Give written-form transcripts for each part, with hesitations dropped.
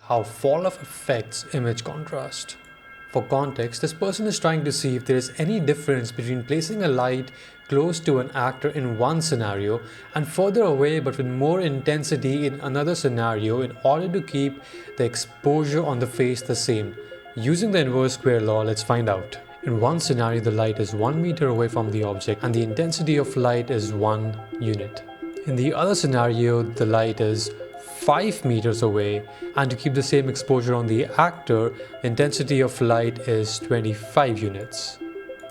how Falloff affects image contrast. For context, this person is trying to see if there is any difference between placing a light close to an actor in one scenario and further away but with more intensity in another scenario in order to keep the exposure on the face the same. Using the inverse square law, let's find out. In one scenario, the light is 1 meter away from the object and the intensity of light is 1 unit. In the other scenario, the light is 5 meters away, and to keep the same exposure on the actor, the intensity of light is 25 units.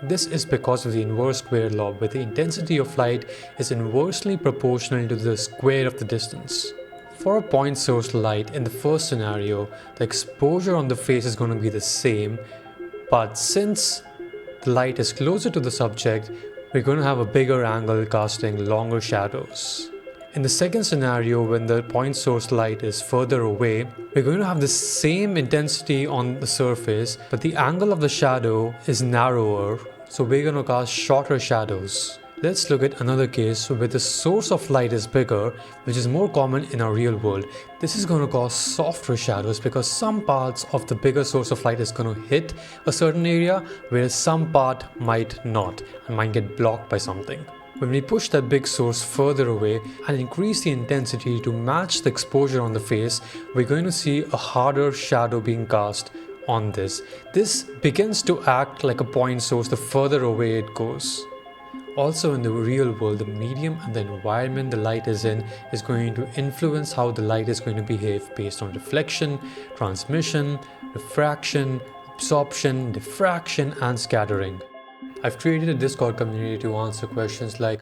This is because of the inverse square law, where the intensity of light is inversely proportional to the square of the distance. For a point source light in the first scenario, the exposure on the face is going to be the same, but since the light is closer to the subject, we're going to have a bigger angle casting longer shadows. In the second scenario, when the point source light is further away, we're going to have the same intensity on the surface, but the angle of the shadow is narrower, so we're going to cast shorter shadows. Let's look at another case where the source of light is bigger, which is more common in our real world. This is going to cause softer shadows because some parts of the bigger source of light is going to hit a certain area, whereas some part might not and might get blocked by something. When we push that big source further away and increase the intensity to match the exposure on the face, we're going to see a harder shadow being cast on this. This begins to act like a point source the further away it goes. Also, in the real world, the medium and the environment the light is in is going to influence how the light is going to behave based on reflection, transmission, refraction, absorption, diffraction, and scattering. I've created a Discord community to answer questions like